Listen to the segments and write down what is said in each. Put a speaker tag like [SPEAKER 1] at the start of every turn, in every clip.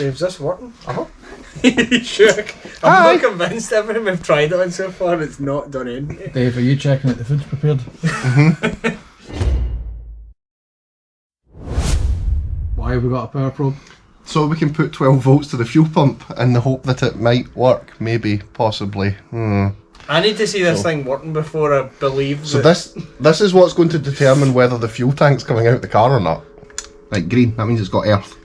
[SPEAKER 1] Is this working?
[SPEAKER 2] Sure. I'm not convinced. Everything we've tried it on so far, it's not done anything.
[SPEAKER 3] Dave, are you checking that the food's prepared? Why have we got a power probe?
[SPEAKER 4] So we can put 12 volts to the fuel pump in the hope that it might work, maybe, possibly.
[SPEAKER 2] I need to see this thing working before I believe.
[SPEAKER 4] So this is what's going to determine whether the fuel tank's coming out the car or not. Right, green, that means it's got earth.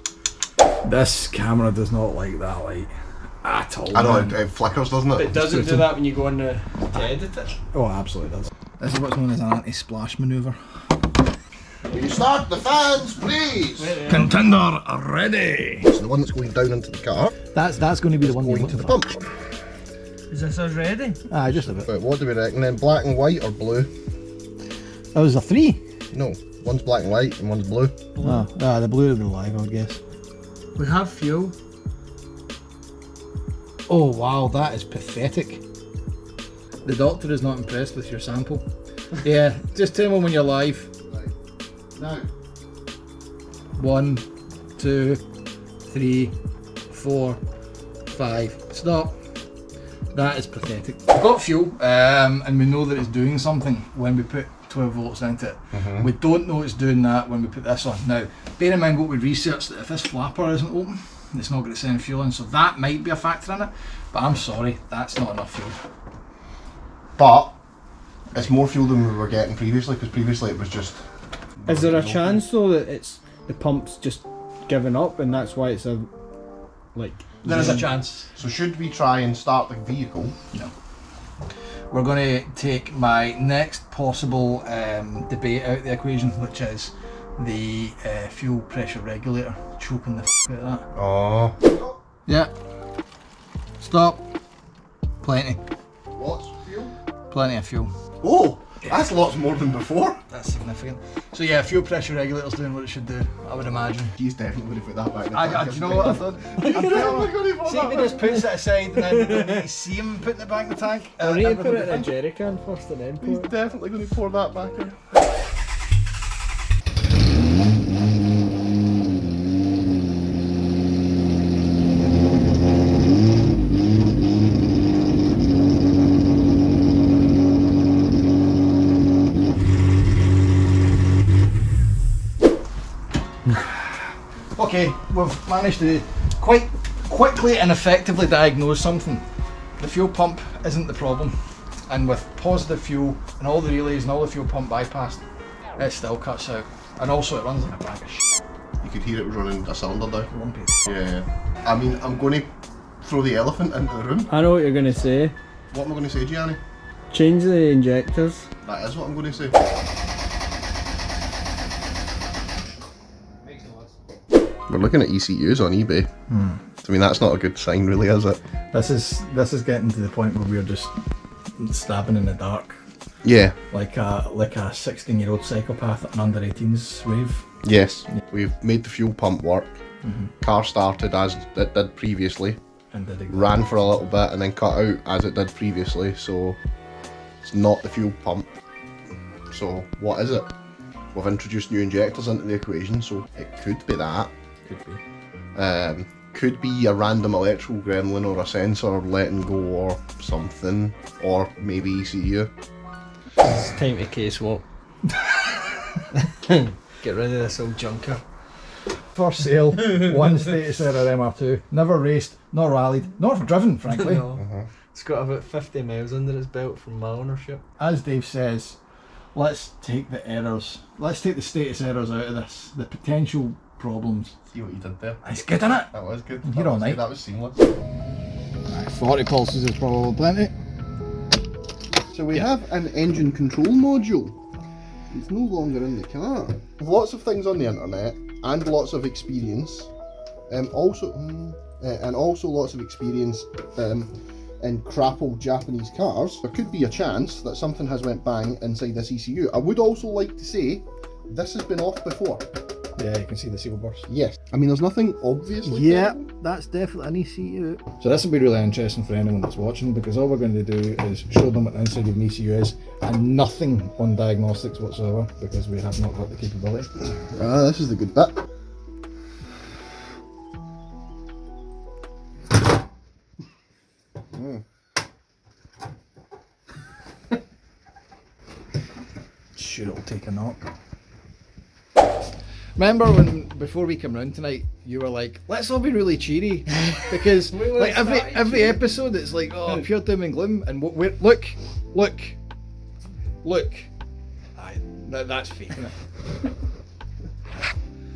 [SPEAKER 3] This camera does not like that light at all.
[SPEAKER 4] I know, it flickers, doesn't it?
[SPEAKER 2] It doesn't do that when you go in to edit it.
[SPEAKER 3] Oh, it absolutely does. This is what's known as an anti-splash manoeuvre.
[SPEAKER 4] Will you start the fans, please?
[SPEAKER 3] Contender ready.
[SPEAKER 4] So the one that's going down into the car,
[SPEAKER 3] That's going to be the one
[SPEAKER 4] going to the pump.
[SPEAKER 2] Is this us ready?
[SPEAKER 3] Just a bit.
[SPEAKER 4] Right, what do we reckon then? Black and white or blue?
[SPEAKER 3] That was a 3.
[SPEAKER 4] No, one's black and white and one's blue.
[SPEAKER 3] The blue would be live, I would guess.
[SPEAKER 2] We have fuel.
[SPEAKER 3] Oh wow, that is pathetic. The doctor is not impressed with your sample. Yeah, just tell me when you're live.
[SPEAKER 4] Right. Now.
[SPEAKER 3] 1, 2, 3, 4, 5. Stop. That is pathetic. We've got fuel, and we know that it's doing something when we put 12 volts into it. We don't know it's doing that when we put this on. Now, bear in mind what we researched, that if this flapper isn't open, it's not going to send fuel in, so that might be a factor in it, but I'm sorry, that's not enough fuel.
[SPEAKER 4] But it's more fuel than we were getting previously, because previously it was just...
[SPEAKER 1] Is there a chance though that it's the pump's just given up and that's why it's a
[SPEAKER 3] There is a chance.
[SPEAKER 4] So should we try and start the vehicle?
[SPEAKER 3] No. We're going to take my next possible debate out of the equation, which is the fuel pressure regulator, choking the out of that.
[SPEAKER 4] Oh.
[SPEAKER 3] Yeah. Stop. Plenty.
[SPEAKER 4] Lots of fuel?
[SPEAKER 3] Plenty of fuel.
[SPEAKER 4] Oh! That's lots more than before.
[SPEAKER 3] That's significant. So yeah, fuel pressure regulator's doing what it should do, I would imagine.
[SPEAKER 4] He's definitely going to put that back in the
[SPEAKER 3] Do
[SPEAKER 4] tank,
[SPEAKER 3] you know what I've done? See if he just puts it aside and then we don't need to see him putting it back in the tank.
[SPEAKER 1] I need to put it in a jerry can first and then
[SPEAKER 4] He's
[SPEAKER 1] pour it.
[SPEAKER 4] definitely going to pour that back in.
[SPEAKER 3] Okay, we've managed to quite quickly and effectively diagnose something. The fuel pump isn't the problem, and with positive fuel and all the relays and all the fuel pump bypassed, it still cuts out. And also it runs like a bag of shit.
[SPEAKER 4] You could hear it was running a cylinder down.
[SPEAKER 3] Lumpy.
[SPEAKER 4] Yeah. I mean, I'm going to throw the elephant into the room.
[SPEAKER 1] I know what you're going to say.
[SPEAKER 4] What am I going to say, Gianni?
[SPEAKER 1] Change the injectors.
[SPEAKER 4] That is what I'm going to say. We're looking at ECUs on eBay. I mean, that's not a good sign, really, is it?
[SPEAKER 3] This is getting to the point where we're just stabbing in the dark.
[SPEAKER 4] Yeah.
[SPEAKER 3] Like a 16-year-old psychopath at an under 18s rave.
[SPEAKER 4] Yes. We've made the fuel pump work. Car started as it did previously.
[SPEAKER 3] And did exactly.
[SPEAKER 4] Ran for a little bit and then cut out as it did previously. So it's not the fuel pump. So what is it? We've introduced new injectors into the equation, so it could be that.
[SPEAKER 3] Could be.
[SPEAKER 4] Could be a random electrical gremlin or a sensor letting go or something, or maybe ECU.
[SPEAKER 1] It's time to case swap. Get rid of this old junker.
[SPEAKER 3] For sale, one status error MR2. Never raced, nor rallied, nor driven, frankly.
[SPEAKER 1] No. It's got about 50 miles under its belt from my ownership.
[SPEAKER 3] As Dave says, let's take the status errors out of this. The potential problems.
[SPEAKER 4] See what you did there?
[SPEAKER 3] It's good, isn't it?
[SPEAKER 4] That was good.
[SPEAKER 3] I'm here all night.
[SPEAKER 4] That was seamless.
[SPEAKER 3] Right, 40 pulses is probably plenty.
[SPEAKER 4] So we have an engine control module. It's no longer in the car. Lots of things on the internet and lots of experience. Also lots of experience in crap old Japanese cars. There could be a chance that something has went bang inside this ECU. I would also like to say this has been off before.
[SPEAKER 3] Yeah, you can see the seal burst.
[SPEAKER 4] Yes. I mean, there's nothing obviously.
[SPEAKER 3] Yeah, that's definitely an ECU. So this will be really interesting for anyone that's watching, because all we're going to do is show them what the inside of an ECU is and nothing on diagnostics whatsoever, because we have not got the capability.
[SPEAKER 4] This is the good bit.
[SPEAKER 3] Sure, it'll take a knock. Remember when before we come round tonight, you were like, "Let's all be really cheery," because like every episode, it's like, "Oh, pure doom and gloom," and look. Aye, that's fake, isn't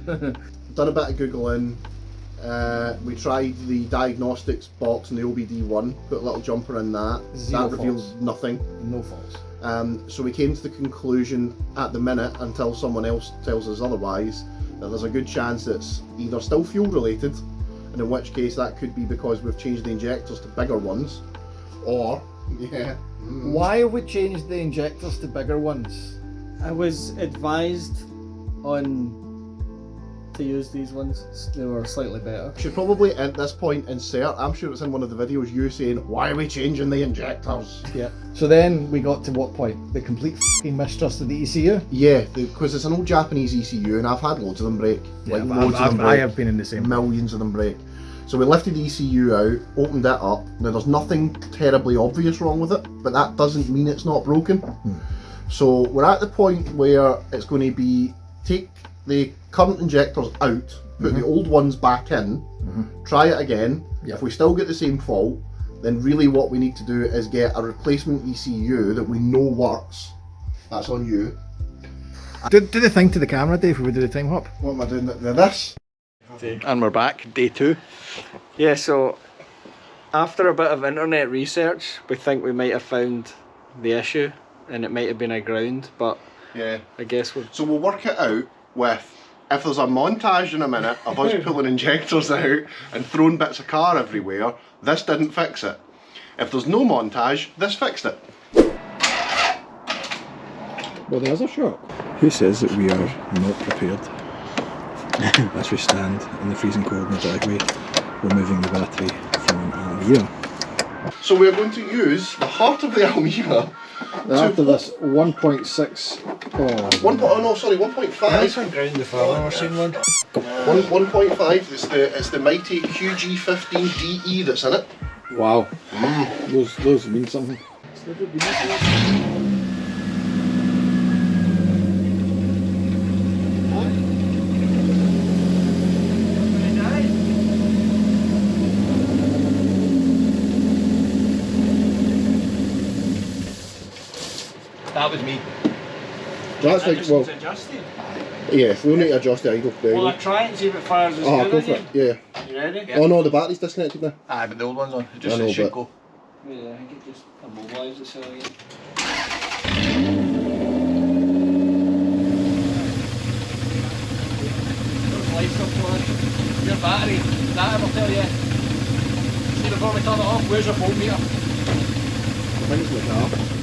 [SPEAKER 3] it?
[SPEAKER 4] Done a bit of Googling. We tried the diagnostics box in the OBD1, put a little jumper in that.
[SPEAKER 3] Zero
[SPEAKER 4] that revealed
[SPEAKER 3] faults.
[SPEAKER 4] nothing.
[SPEAKER 3] No faults.
[SPEAKER 4] So we came to the conclusion at the minute, until someone else tells us otherwise, that there's a good chance it's either still fuel related, and in which case that could be because we've changed the injectors to bigger ones, or,
[SPEAKER 3] Why have we changed the injectors to bigger ones?
[SPEAKER 1] I was advised on to use these ones. They were slightly better.
[SPEAKER 4] should probably at this point insert, I'm sure it's in one of the videos, you saying, why are we changing the injectors?
[SPEAKER 1] Yeah.
[SPEAKER 3] So then we got to what point? The complete f***ing mistrust of the ECU?
[SPEAKER 4] Yeah, because it's an old Japanese ECU and I've had loads of them break. Loads of them break.
[SPEAKER 3] I have been in the same.
[SPEAKER 4] Millions of them break. So we lifted the ECU out, opened it up. Now there's nothing terribly obvious wrong with it, but that doesn't mean it's not broken. So we're at the point where it's going to be take the current injectors out, put the old ones back in, try it again.
[SPEAKER 3] Yep.
[SPEAKER 4] If we still get the same fault, then really what we need to do is get a replacement ECU that we know works. That's on you.
[SPEAKER 3] Do the thing to the camera, Dave, we do the time hop.
[SPEAKER 4] What am I doing? This?
[SPEAKER 3] And we're back, day 2.
[SPEAKER 1] Yeah, so after a bit of internet research, we think we might have found the issue, and it might have been a ground, but
[SPEAKER 4] Yeah.
[SPEAKER 1] I guess we'll...
[SPEAKER 4] So we'll work it out with, if there's a montage in a minute of us pulling injectors out and throwing bits of car everywhere, this didn't fix it. If there's no montage, this fixed it.
[SPEAKER 3] Well, there's a shot.
[SPEAKER 5] Who says that we are not prepared? As we stand in the freezing cold in the driveway, removing the battery from an Almira.
[SPEAKER 4] So we're going to use the heart of the Almira.
[SPEAKER 3] After this 1.6. Oh,
[SPEAKER 4] 1.5.
[SPEAKER 2] ground if I've ever seen one.
[SPEAKER 4] 1.5. It's the mighty QG15DE that's in it.
[SPEAKER 3] wow. Those mean something. That was me.
[SPEAKER 4] That's like, well,
[SPEAKER 1] adjusted.
[SPEAKER 4] yeah, we'll need to adjust the idle.
[SPEAKER 1] Well, I'll try and see if it fires as
[SPEAKER 4] Oh,
[SPEAKER 1] good
[SPEAKER 4] go
[SPEAKER 1] as
[SPEAKER 4] for
[SPEAKER 1] you.
[SPEAKER 4] it. Yeah.
[SPEAKER 1] You ready?
[SPEAKER 3] Yeah.
[SPEAKER 4] Oh no, the battery's disconnected now.
[SPEAKER 3] Aye, but the old one's on. It
[SPEAKER 4] I
[SPEAKER 3] just
[SPEAKER 4] know,
[SPEAKER 3] it should
[SPEAKER 4] but-
[SPEAKER 3] go.
[SPEAKER 1] Yeah, I think it just immobilised itself again. Those lights are flashing. Your battery, that will tell you. See before we turn it off, where's your voltmeter?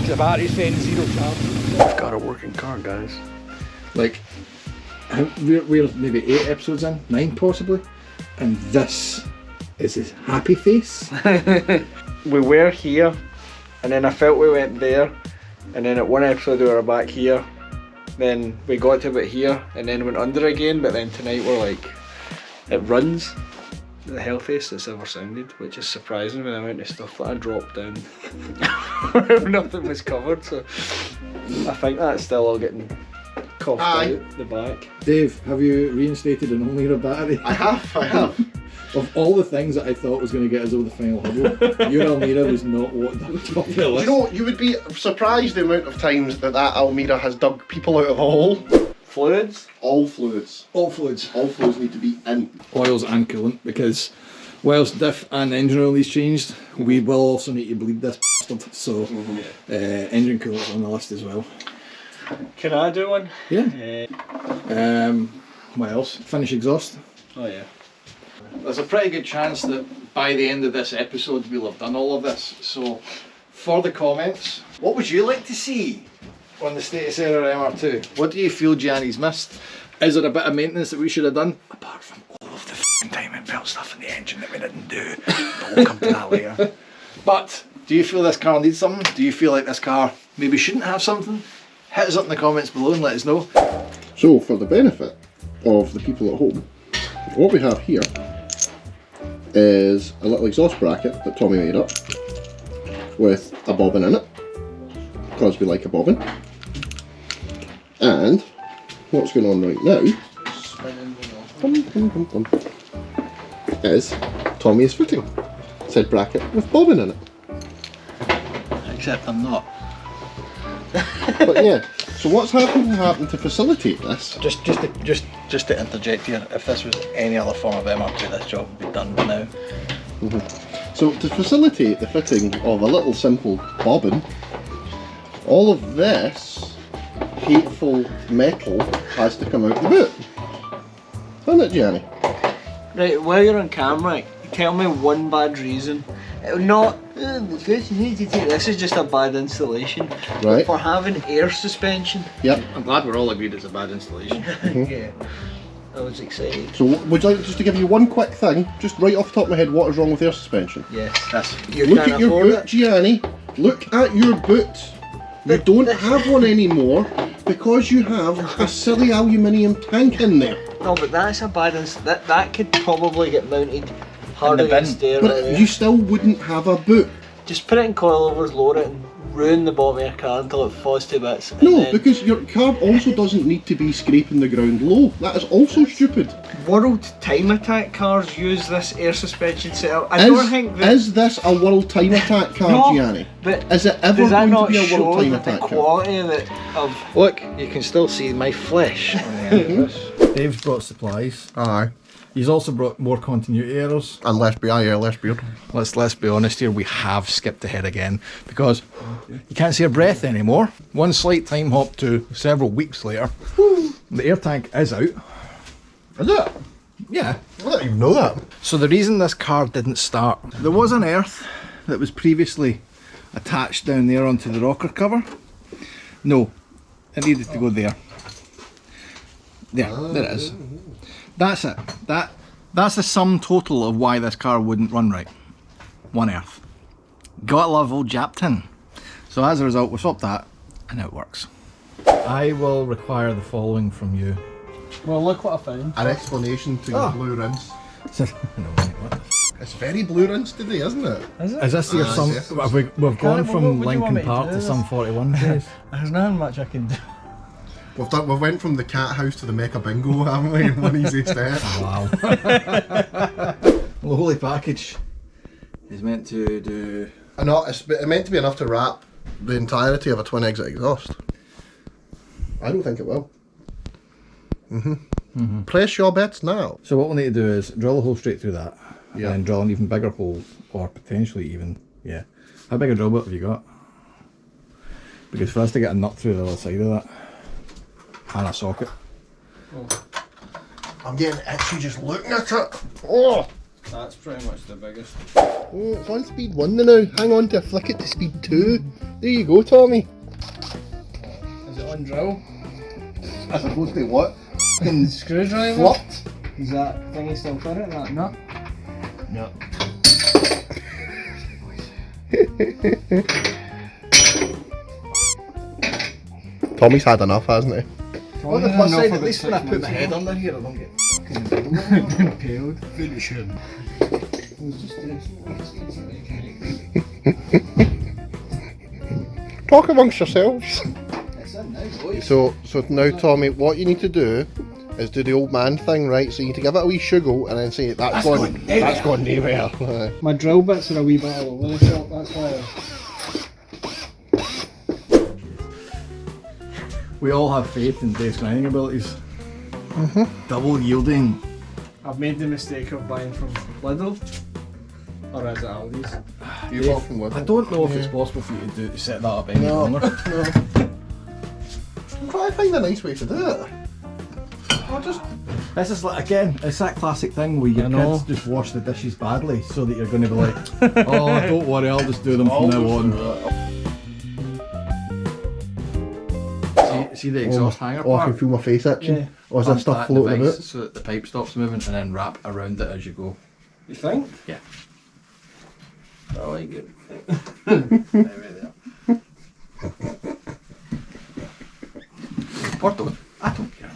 [SPEAKER 3] The battery's saying 0 charge.
[SPEAKER 5] Got a working car, guys.
[SPEAKER 3] Like, we're maybe 8 episodes in, 9 possibly, and this is his happy face.
[SPEAKER 1] We were here, and then I felt we went there, and then at one episode we were back here, then we got to about here, and then went under again, but then tonight we're like, it runs. The healthiest it's ever sounded, which is surprising with the amount of stuff that I dropped down. Nothing was covered, so I think that's still all getting coughed out the back.
[SPEAKER 3] Dave, have you reinstated an Almira battery?
[SPEAKER 4] I have.
[SPEAKER 3] Of all the things that I thought was going to get us over the final hurdle, your Almira was not what the top of the
[SPEAKER 4] Do
[SPEAKER 3] list.
[SPEAKER 4] you know, you would be surprised the amount of times that Almira has dug people out of a hole.
[SPEAKER 1] Fluids?
[SPEAKER 4] All fluids.
[SPEAKER 3] All fluids.
[SPEAKER 4] All fluids need to be in.
[SPEAKER 3] Oils and coolant, because whilst diff and engine oil is changed, we will also need to bleed this bastard. So engine coolant's on the list as well.
[SPEAKER 1] Can I do one?
[SPEAKER 3] Yeah. What else? Finish exhaust.
[SPEAKER 1] Oh yeah.
[SPEAKER 3] There's a pretty good chance that by the end of this episode we'll have done all of this. So for the comments, what would you like to see on the status error MR2? What do you feel Gianni's missed? Is there a bit of maintenance that we should have done? Apart from all of the f***ing timing belt stuff in the engine that we didn't do. But we'll come to that later. But do you feel this car needs something? Do you feel like this car maybe shouldn't have something? Hit us up in the comments below and let us know.
[SPEAKER 4] So, for the benefit of the people at home, what we have here is a little exhaust bracket that Tommy made up. with a bobbin in it, because we like a bobbin. And what's going on right now is Tommy is footing said bracket with bobbin in it.
[SPEAKER 3] Except I'm not.
[SPEAKER 4] But yeah, so what's happened to facilitate this?
[SPEAKER 3] Just to interject here, if this was any other form of MR2, this job would be done by now.
[SPEAKER 4] So to facilitate the fitting of a little simple bobbin, all of this hateful metal has to come out the boot. Isn't it, Gianni?
[SPEAKER 1] Right, while you're on camera, tell me one bad reason. This is just a bad installation.
[SPEAKER 4] Right.
[SPEAKER 1] For having air suspension.
[SPEAKER 4] Yep.
[SPEAKER 3] I'm glad we're all agreed it's a bad installation.
[SPEAKER 1] Yeah. I was excited.
[SPEAKER 4] So would you like just to give you one quick thing, just right off the top of my head, what is wrong with air suspension?
[SPEAKER 1] Yes.
[SPEAKER 3] That's
[SPEAKER 1] You
[SPEAKER 4] Look
[SPEAKER 1] can't
[SPEAKER 4] at your
[SPEAKER 1] afford
[SPEAKER 4] boot,
[SPEAKER 1] it.
[SPEAKER 4] Gianni. Look at your boot. You don't have one anymore because you have a silly aluminium tank in there.
[SPEAKER 1] No, but that's a bad that could probably get mounted harder
[SPEAKER 3] bin.
[SPEAKER 1] than stair right
[SPEAKER 4] But
[SPEAKER 1] there.
[SPEAKER 4] you still wouldn't have a boot.
[SPEAKER 1] Just put it in coilovers, lower it, and ruin the bottom of your car until it falls to bits. and
[SPEAKER 4] No,
[SPEAKER 1] then-
[SPEAKER 4] because your car also doesn't need to be scraping the ground low. That is also stupid.
[SPEAKER 1] World Time Attack cars use this air suspension setup. I don't think that.
[SPEAKER 4] Is this a World Time Attack car,
[SPEAKER 1] No,
[SPEAKER 4] Gianni?
[SPEAKER 1] but
[SPEAKER 4] Is it ever
[SPEAKER 1] does that
[SPEAKER 4] going to
[SPEAKER 1] not
[SPEAKER 4] be a
[SPEAKER 1] show
[SPEAKER 4] World Time
[SPEAKER 1] that the
[SPEAKER 4] Attack car?
[SPEAKER 1] quality of it of
[SPEAKER 3] Look, you can still see my flesh on the end of this.
[SPEAKER 5] Dave's brought supplies.
[SPEAKER 4] Aye.
[SPEAKER 5] He's also brought more continuity errors.
[SPEAKER 4] And less beard.
[SPEAKER 3] Let's be honest here, we have skipped ahead again because you can't see a breath anymore. One slight time hop to several weeks later, the air tank is out.
[SPEAKER 4] Is it?
[SPEAKER 3] Yeah.
[SPEAKER 4] I didn't even know that.
[SPEAKER 3] So the reason this car didn't start, there was an earth that was previously attached down there onto the rocker cover. No, it needed to go there. There it is. That's it. That's the sum total of why this car wouldn't run right. One earth. Gotta love old Jap tin. So as a result, we swapped that, and it works.
[SPEAKER 5] I will require the following from you.
[SPEAKER 1] well, look what I found.
[SPEAKER 4] An explanation to your blue rims.
[SPEAKER 5] No, wait, what?
[SPEAKER 4] It's very blue rims today, isn't it?
[SPEAKER 5] Is this your some?
[SPEAKER 4] yes.
[SPEAKER 5] We've gone
[SPEAKER 1] what
[SPEAKER 5] from
[SPEAKER 1] do you want
[SPEAKER 5] Lincoln
[SPEAKER 1] me to
[SPEAKER 5] Park
[SPEAKER 1] do
[SPEAKER 5] to
[SPEAKER 1] this?
[SPEAKER 5] some 41 days.
[SPEAKER 1] There's not much I can do.
[SPEAKER 4] We went from the cat house to the Mecha Bingo, haven't we? In one easy step.
[SPEAKER 5] Wow.
[SPEAKER 3] The holy package is meant to do...
[SPEAKER 4] It's meant to be enough to wrap the entirety of a twin exit exhaust. I don't think it will. Press your bets now.
[SPEAKER 5] So what we'll need to do is drill a hole straight through that,
[SPEAKER 4] Yeah.
[SPEAKER 5] and then drill an even bigger hole, or potentially even, yeah. How big a drill bit have you got? Because for us to get a nut through the other side of that, and a socket.
[SPEAKER 4] I'm getting itchy just looking at it. Oh!
[SPEAKER 1] That's pretty much the biggest.
[SPEAKER 4] Oh, it's on speed 1 now. Hang on to flick it to speed 2. There you go, Tommy.
[SPEAKER 1] Is it on drill?
[SPEAKER 4] As opposed to what?
[SPEAKER 1] Screwdriver?
[SPEAKER 4] Flopped?
[SPEAKER 1] Is that thingy still for it? That no?
[SPEAKER 4] No. Tommy's had enough, hasn't he?
[SPEAKER 3] On the plus side, at least when I put my head under here, I don't get
[SPEAKER 1] Impaled.
[SPEAKER 4] Finish him. Talk amongst yourselves. So now, Tommy, what you need to do is do the old man thing, right? So you need to give it a wee shuggle and then say that's gone nowhere.
[SPEAKER 1] My drill bits are a wee bit all over the shop, that's why.
[SPEAKER 5] We all have faith in Dave's grinding abilities. Double yielding.
[SPEAKER 1] I've made the mistake of buying from Lidl. Or is it Aldi's?
[SPEAKER 4] You walk from
[SPEAKER 5] I don't know if it's possible for you to set that up any
[SPEAKER 4] No.
[SPEAKER 5] longer.
[SPEAKER 4] I'm trying to find a nice way to do it. I'll just.
[SPEAKER 5] This is like, again, it's that classic thing where your kids just wash the dishes badly so that you're going to be like, oh, don't worry, I'll just do them from now on. See the exhaust hanger
[SPEAKER 4] Oh, I
[SPEAKER 5] part?
[SPEAKER 4] can feel my face itching.
[SPEAKER 1] Yeah.
[SPEAKER 4] Or is there
[SPEAKER 3] Pump
[SPEAKER 4] stuff
[SPEAKER 3] that
[SPEAKER 4] floating
[SPEAKER 3] device
[SPEAKER 4] about?
[SPEAKER 3] so that the pipe stops moving, and then wrap around it as you go.
[SPEAKER 1] You think?
[SPEAKER 3] Yeah.
[SPEAKER 1] I like it.
[SPEAKER 3] There. Porto, I don't care.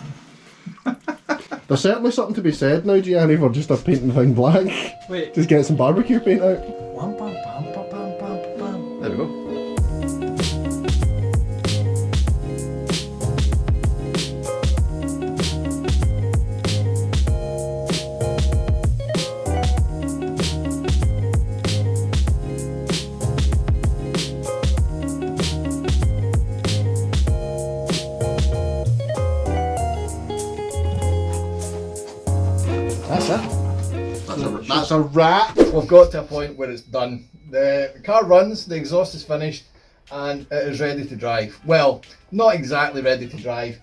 [SPEAKER 4] There's certainly something to be said now, Gianni, for just a painting thing black.
[SPEAKER 1] Wait.
[SPEAKER 4] Just get some barbecue paint out.
[SPEAKER 1] Wham, bam, bam, bam, bam, bam, bam.
[SPEAKER 5] There we go. That's it.
[SPEAKER 4] That's a wrap.
[SPEAKER 3] We've got to a point where it's done. The car runs, the exhaust is finished, and it is ready to drive. Well, not exactly ready to drive,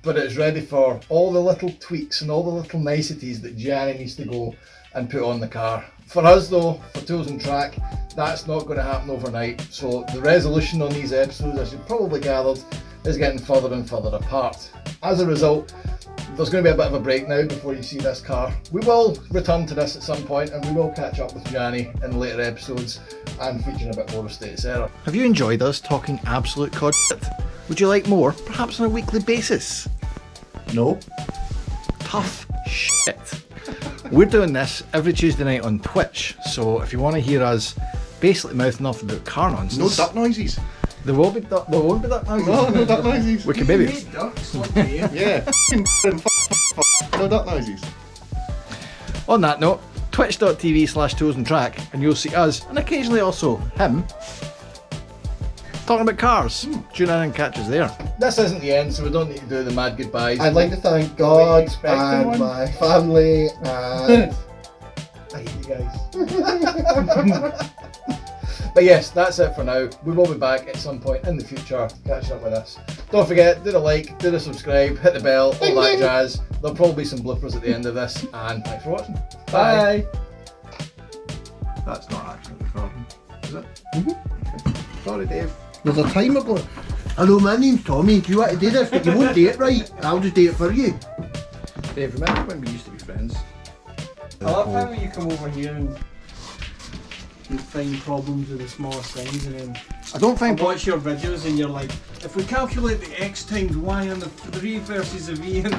[SPEAKER 3] but it's ready for all the little tweaks and all the little niceties that Gianni needs to go and put on the car. For us though, for Tools and Track, that's not going to happen overnight. So the resolution on these episodes, as you've probably gathered, is getting further and further apart. As a result, there's going to be a bit of a break now before you see this car. We will return to this at some point, and we will catch up with Gianni in later episodes and featuring a bit more of Status Error.
[SPEAKER 5] Have you enjoyed us talking absolute cod shit? Would you like more, perhaps on a weekly basis?
[SPEAKER 4] No.
[SPEAKER 5] Tough shit. We're doing this every Tuesday night on Twitch, so if you want to hear us basically mouthing off about car nonsense,
[SPEAKER 4] No duck noises.
[SPEAKER 5] there won't be duck noises.
[SPEAKER 4] No duck noises.
[SPEAKER 5] We can maybe.
[SPEAKER 2] Ducks, what do you?
[SPEAKER 4] Yeah. No duck noises.
[SPEAKER 5] On that note, twitch.tv/toolsandtrack, and you'll see us, and occasionally also him, talking about cars. Tune in and catch us there.
[SPEAKER 3] This isn't the end, so we don't need to do the mad goodbyes.
[SPEAKER 4] I'd like to thank
[SPEAKER 3] Were
[SPEAKER 4] God
[SPEAKER 3] you expecting
[SPEAKER 4] and
[SPEAKER 3] one?
[SPEAKER 4] my family and
[SPEAKER 3] I hate you guys. But yes, that's it for now. We will be back at some point in the future catching up with us. Don't forget, do the like, do the subscribe, hit the bell, all that jazz. There'll probably be some bloopers at the end of this, and thanks for watching. Bye.
[SPEAKER 5] That's not actually the problem, is it? Sorry, Dave.
[SPEAKER 4] there's a timer going. Hello, my name's Tommy. Do you want to do this? But you won't do it right. I'll just do it for you.
[SPEAKER 5] Dave, remember when we used to be friends?
[SPEAKER 2] I love how you come over here and you find problems with the smallest things, and then
[SPEAKER 5] I don't find
[SPEAKER 2] I watch your videos and you're like, if we calculate the x times y on the 3 versus the v and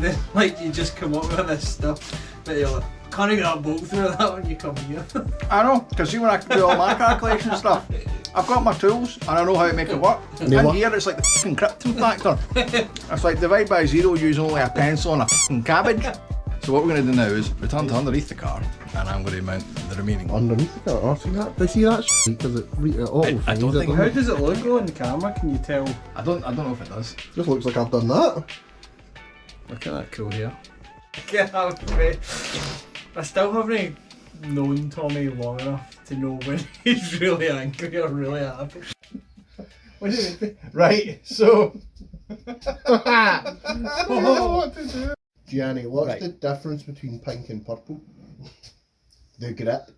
[SPEAKER 2] then like you just come up with this stuff, but you're like, can't even get a bolt through that when you come here.
[SPEAKER 5] I know, because see when I do all my calculation and stuff, I've got my tools and I know how to make it work. And here it's like the fucking Krypton factor. It's like divide by 0 using only a pencil and a fucking cabbage. So what we're going to do now is return to underneath the car, and I'm going to mount the remaining.
[SPEAKER 4] Underneath the car. Oh, see that? Do you see that shit? Because it
[SPEAKER 5] I don't think-
[SPEAKER 2] How does it look on the camera? Can you tell?
[SPEAKER 5] I don't know if it does.
[SPEAKER 4] Just looks like I've done that.
[SPEAKER 2] Look at that cool hair. Get out of me. I still haven't known Tommy long enough to know when he's really angry or really happy.
[SPEAKER 3] What do you think? Right, so.
[SPEAKER 4] What to do? Gianni, what's
[SPEAKER 5] Right.
[SPEAKER 4] the difference between pink and purple? The grip.